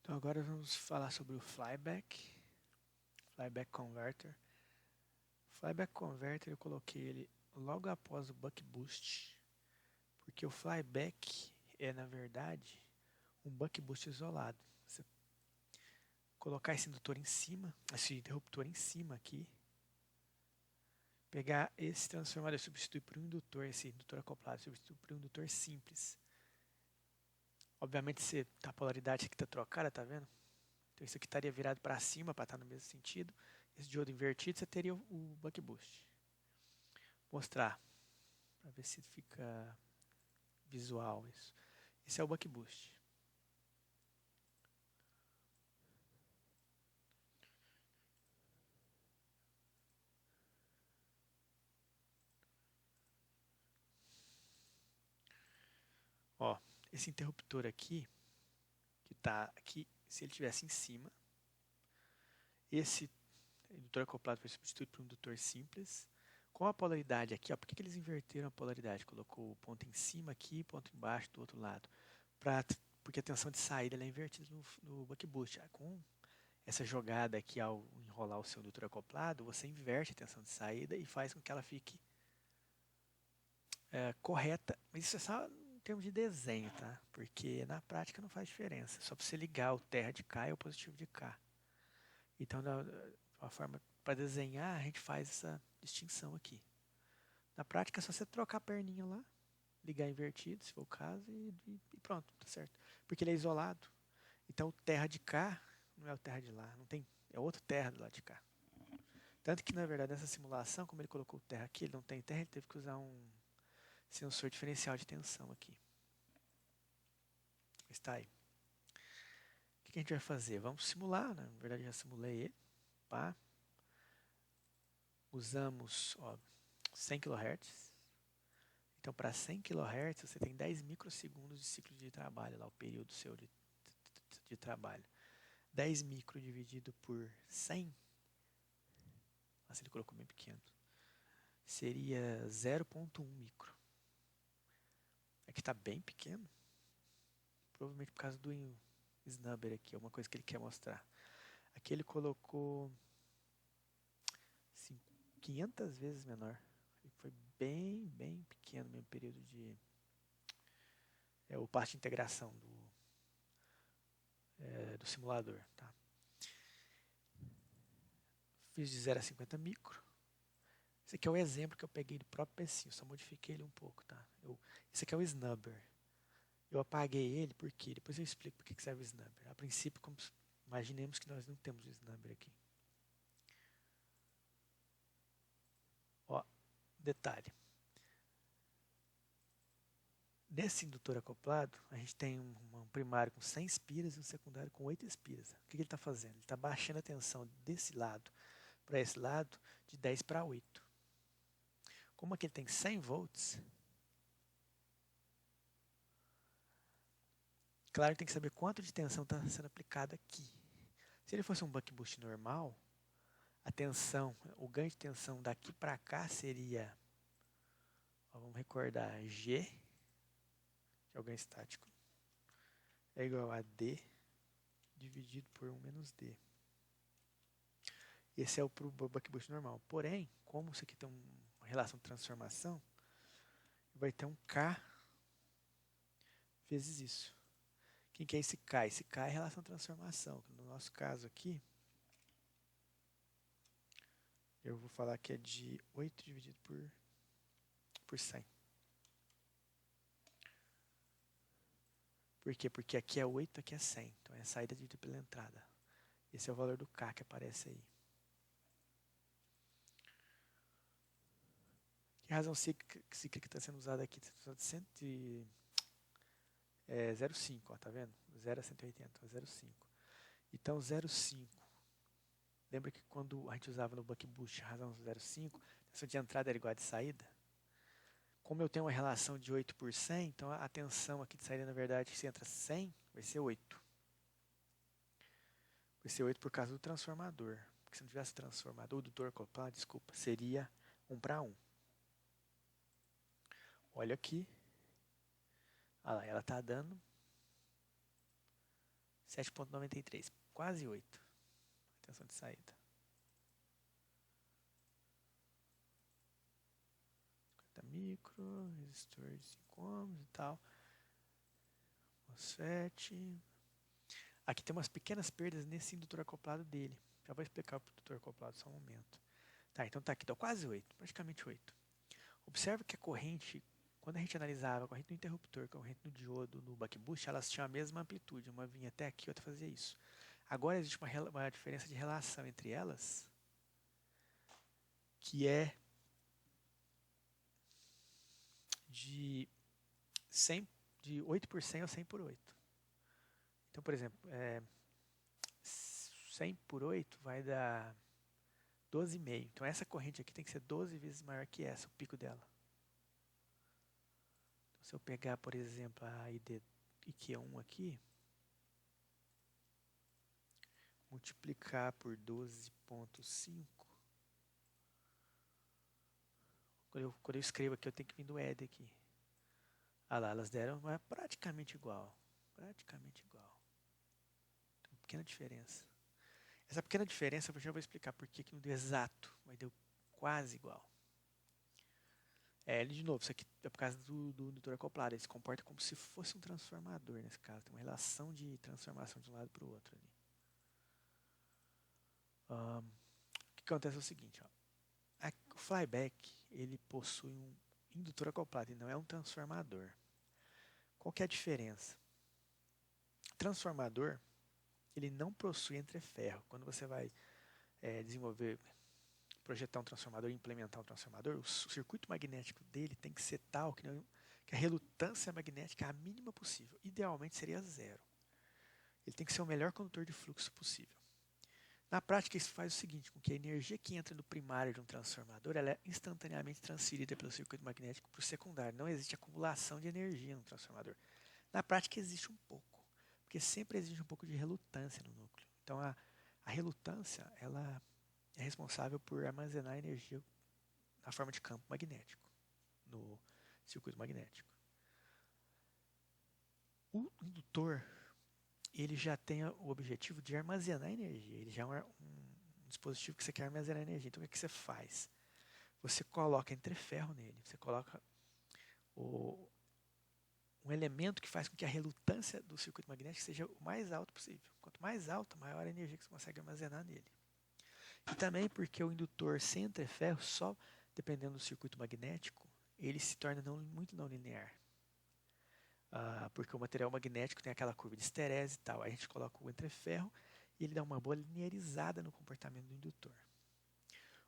Então agora vamos falar sobre o flyback converter. Flyback converter eu coloquei ele logo após o buck boost, porque o flyback é na verdade um buck boost isolado. Você colocar esse indutor em cima, esse interruptor em cima aqui, pegar esse transformador e substituir por um indutor, esse indutor acoplado, substituir por um indutor simples. Obviamente a polaridade aqui está trocada, tá vendo? Então isso aqui estaria virado para cima para estar no mesmo sentido. Esse diodo invertido, você teria o buck boost. Mostrar, para ver se fica visual isso. Esse é o buck boost. Ó, esse interruptor aqui, que está aqui, se ele estivesse em cima, esse indutor acoplado foi substituído por um indutor simples. Com a polaridade aqui, ó, por que eles inverteram a polaridade? Colocou o ponto em cima aqui e ponto embaixo do outro lado. Porque a tensão de saída é invertida no buck boost. Com essa jogada aqui, ao enrolar o seu indutor acoplado, você inverte a tensão de saída e faz com que ela fique correta. Mas isso é só em termos de desenho, tá? Porque na prática não faz diferença. Só para você ligar o terra de cá e o positivo de cá. Então, a forma para desenhar, a gente faz essa distinção aqui. Na prática, é só você trocar a perninha lá, ligar invertido, se for o caso, e pronto, tá certo. Porque ele é isolado. Então, o terra de cá não é o terra de lá. Não tem, é outro terra do lado de cá. Tanto que, na verdade, nessa simulação, como ele colocou o terra aqui, ele não tem terra, ele teve que usar um sensor diferencial de tensão aqui. Está aí. O que a gente vai fazer? Vamos simular, né? Na verdade, já simulei ele. Pá. Usamos 100 kHz. Então, para 100 kHz, você tem 10 microsegundos de ciclo de trabalho, lá o período seu de trabalho. 10 micro dividido por 100, assim ele colocou bem pequeno, seria 0,1 micro. Aqui está bem pequeno, provavelmente por causa do snubber aqui, é uma coisa que ele quer mostrar. Aqui ele colocou 500 vezes menor. Foi bem pequeno mesmo período de... o passo de integração do simulador. Tá? Fiz de 0 a 50 micro. Esse aqui é o exemplo que eu peguei do próprio pecinho, só modifiquei ele um pouco. Tá? Esse aqui é o snubber. Eu apaguei ele porque depois eu explico por que serve o snubber. A princípio, imaginemos que nós não temos o snubber aqui. Ó, detalhe. Nesse indutor acoplado, a gente tem um primário com 100 espiras e um secundário com 8 espiras. O que ele está fazendo? Ele está baixando a tensão desse lado para esse lado de 10 para 8. Como aqui ele tem 100 volts, claro que tem que saber quanto de tensão está sendo aplicada aqui. Se ele fosse um buck boost normal, a tensão, o ganho de tensão daqui para cá seria, vamos recordar, G, que é o ganho estático, é igual a D dividido por 1 menos D. Esse é o buck boost normal. Porém, como isso aqui tem uma relação de transformação, vai ter um K vezes isso. Quem que é esse K? Esse K é a relação de transformação. No nosso caso aqui, eu vou falar que é de 8 dividido por 100. Por quê? Porque aqui é 8, aqui é 100. Então é a saída dividida pela entrada. Esse é o valor do K que aparece aí. Que razão cíclica que está sendo usada aqui? Está usando 0,5, tá vendo? 0 a 180, 0,5. Então 0,5. Lembra que quando a gente usava no buck boost a razão 0,5, a tensão de entrada era igual a de saída? Como eu tenho uma relação de 8 por 100, então a tensão aqui de saída, na verdade, se entra 100, vai ser 8. Vai ser 8 por causa do transformador. Porque se não tivesse transformador, o indutor acoplado, desculpa, seria 1 para 1. Olha aqui. Olha lá, ela está dando 7,93, quase 8. Tensão de saída. 50 micro, resistor de 5 ohms e tal. MOSFET. Aqui tem umas pequenas perdas nesse indutor acoplado dele. Já vou explicar o indutor acoplado só um momento. Tá, então tá aqui, tá quase 8, praticamente 8. Observe que a corrente, quando a gente analisava a corrente no interruptor, a corrente no diodo, no buck-boost, elas tinham a mesma amplitude. Uma vinha até aqui, outra fazia isso. Agora existe uma diferença de relação entre elas, que é de 8 por 100 ou 100 por 8. Então, por exemplo, 100 por 8 vai dar 12,5. Então, essa corrente aqui tem que ser 12 vezes maior que essa, o pico dela. Então, se eu pegar, por exemplo, a IQ1 aqui, multiplicar por 12,5, quando eu escrevo aqui, eu tenho que vir do ED aqui. Ah lá, elas deram praticamente igual. Praticamente igual. Tem uma pequena diferença. Essa pequena diferença eu já vou explicar por que não deu exato, mas deu quase igual. De novo, isso aqui é por causa do indutor acoplado. Ele se comporta como se fosse um transformador nesse caso. Tem uma relação de transformação de um lado para o outro ali. O que acontece é o seguinte, ó. O flyback ele possui um indutor acoplado e não é um transformador. Qual que é a diferença? Transformador ele não possui entreferro. Quando você vai projetar um transformador e implementar um transformador, o circuito magnético dele tem que ser tal que a relutância magnética é a mínima possível. Idealmente seria 0. Ele tem que ser o melhor condutor de fluxo possível. Na prática, isso faz o seguinte, com que a energia que entra no primário de um transformador ela é instantaneamente transferida pelo circuito magnético para o secundário. Não existe acumulação de energia no transformador. Na prática, existe um pouco, porque sempre existe um pouco de relutância no núcleo. Então, a relutância ela é responsável por armazenar energia na forma de campo magnético, no circuito magnético. O indutor ele já tem o objetivo de armazenar energia. Ele já é um dispositivo que você quer armazenar energia. Então, o que você faz? Você coloca entreferro nele. Você coloca um elemento que faz com que a relutância do circuito magnético seja o mais alto possível. Quanto mais alta, maior a energia que você consegue armazenar nele. E também porque o indutor sem entreferro, só dependendo do circuito magnético, ele se torna muito não linear. Porque o material magnético tem aquela curva de esterese e tal. Aí a gente coloca o entreferro e ele dá uma boa linearizada no comportamento do indutor.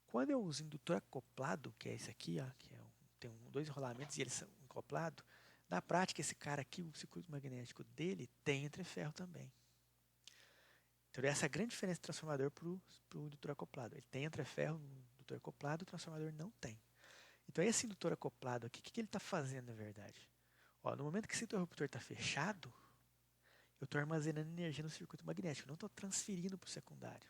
Quando eu uso indutor acoplado, que é esse aqui, ó, que tem dois enrolamentos e eles são acoplados, na prática esse cara aqui, o circuito magnético dele tem entreferro também. Então essa é a grande diferença do transformador para o indutor acoplado. Ele tem entreferro no indutor acoplado, o transformador não tem. Então esse indutor acoplado aqui, o que ele está fazendo na verdade? No momento que esse interruptor está fechado, eu estou armazenando energia no circuito magnético, não estou transferindo para o secundário.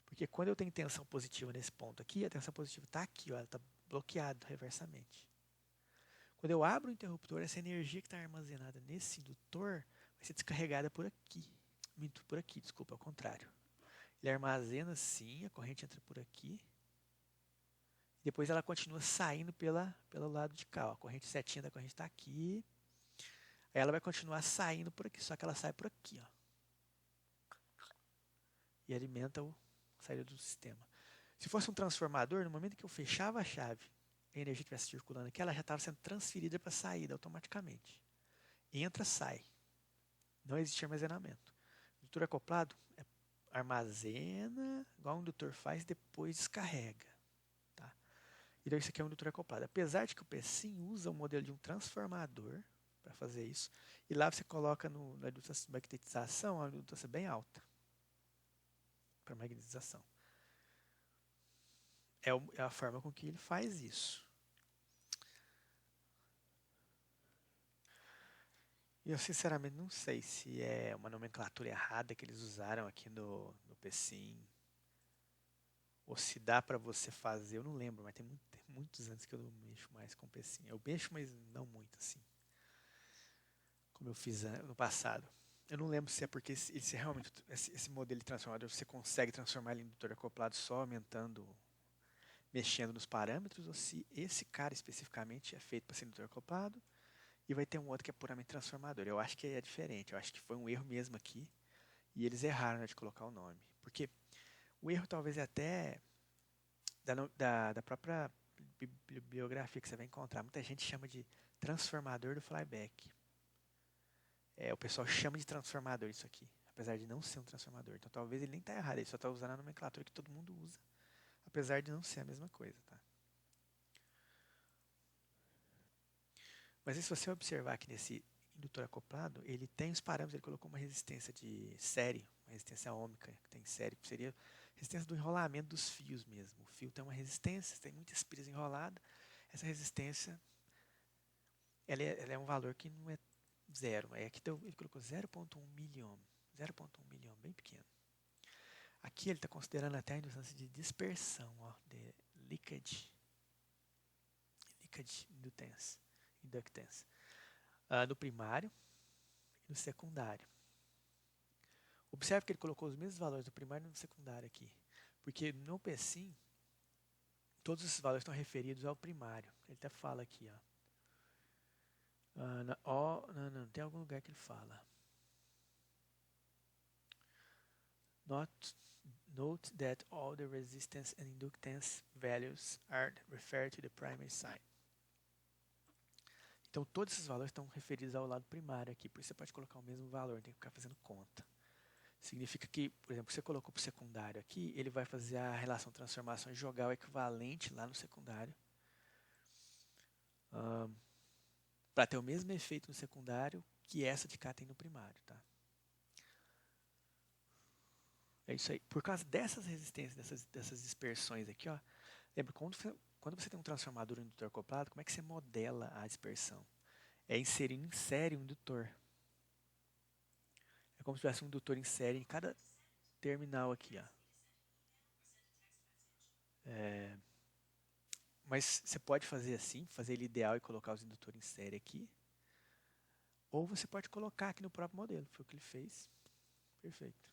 Porque quando eu tenho tensão positiva nesse ponto aqui, a tensão positiva está aqui, ela está bloqueada reversamente. Quando eu abro o interruptor, essa energia que está armazenada nesse indutor vai ser descarregada por aqui. Por aqui, desculpa, ao contrário. Ele armazena assim, a corrente entra por aqui. Depois ela continua saindo pelo lado de cá. Ó. A corrente setinha da corrente está aqui. Aí ela vai continuar saindo por aqui, só que ela sai por aqui. Ó. E alimenta a saída do sistema. Se fosse um transformador, no momento que eu fechava a chave, a energia que estivesse circulando aqui, ela já estava sendo transferida para a saída automaticamente. Entra, sai. Não existe armazenamento. O indutor acoplado armazena, igual o indutor faz, depois descarrega. Tá? Então isso aqui é um indutor acoplado. Apesar de que o PSIM usa o modelo de um transformador para fazer isso, e lá você coloca na magnetização uma redundância bem alta para magnetização. É a forma com que ele faz isso. E eu sinceramente não sei se é uma nomenclatura errada que eles usaram aqui no PSIM, ou se dá para você fazer, eu não lembro, mas tem muitos anos que eu não mexo mais com PSIM. Eu mexo, mas não muito assim, como eu fiz no passado. Eu não lembro se é porque se realmente esse modelo de transformador você consegue transformar ele em indutor acoplado só aumentando, mexendo nos parâmetros, ou se esse cara especificamente é feito para ser indutor acoplado e vai ter um outro que é puramente transformador. Eu acho que é diferente, eu acho que foi um erro mesmo aqui e eles erraram, né, de colocar o nome. Porque o erro talvez é até da própria bibliografia que você vai encontrar. Muita gente chama de transformador do flyback. O pessoal chama de transformador isso aqui, apesar de não ser um transformador. Então talvez ele nem está errado, ele só está usando a nomenclatura que todo mundo usa, apesar de não ser a mesma coisa, tá? Mas se você observar aqui nesse indutor acoplado, ele tem os parâmetros, ele colocou uma resistência de série, uma resistência ômica que tem série, que seria resistência do enrolamento dos fios mesmo. O fio tem uma resistência, tem muitas pilhas enroladas, essa resistência ela é um valor que não é zero, aqui ele colocou 0,1 miliohm, 0,1 miliohm, bem pequeno. Aqui ele está considerando até a indutância de dispersão, ó, de leakage inductance, no primário e no secundário. Observe que ele colocou os mesmos valores do primário e no secundário aqui, porque no PSIM todos esses valores estão referidos ao primário. Ele até fala aqui, ó, não, tem algum lugar que ele fala. Note that all the resistance and inductance values are referred to the primary side. Então, todos esses valores estão referidos ao lado primário aqui, por isso você pode colocar o mesmo valor, tem que ficar fazendo conta. Significa que, por exemplo, você colocou para o secundário aqui, ele vai fazer a relação transformação e jogar o equivalente lá no secundário, para ter o mesmo efeito no secundário que essa de cá tem no primário, tá? É isso aí. Por causa dessas resistências, dessas dispersões aqui, ó, lembra, quando você tem um transformador indutor acoplado, como é que você modela a dispersão? É inserindo em série um indutor. É como se tivesse um indutor em série em cada terminal aqui, ó. Mas você pode fazer assim, fazer ele ideal e colocar os indutores em série aqui. Ou você pode colocar aqui no próprio modelo. Foi o que ele fez. Perfeito.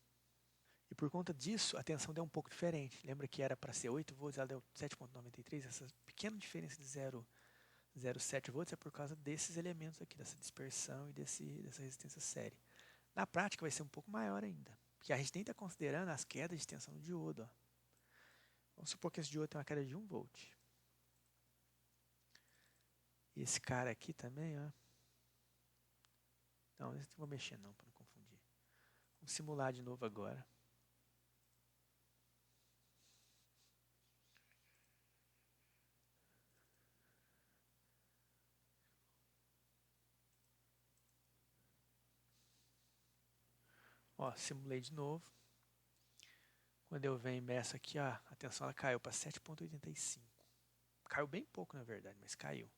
E por conta disso, a tensão deu um pouco diferente. Lembra que era para ser 8 volts, ela deu 7,93. Essa pequena diferença de 0,07 volts é por causa desses elementos aqui, dessa dispersão e dessa resistência série. Na prática vai ser um pouco maior ainda, porque a gente nem está considerando as quedas de tensão do diodo. Ó. Vamos supor que esse diodo tem uma queda de 1 volt. E esse cara aqui também, ó. Não, não vou mexer não, para não confundir. Vamos simular de novo agora. Ó, simulei de novo. Quando eu venho e meço aqui, ó, a tensão ela caiu para 7,85. Caiu bem pouco, na verdade, mas caiu.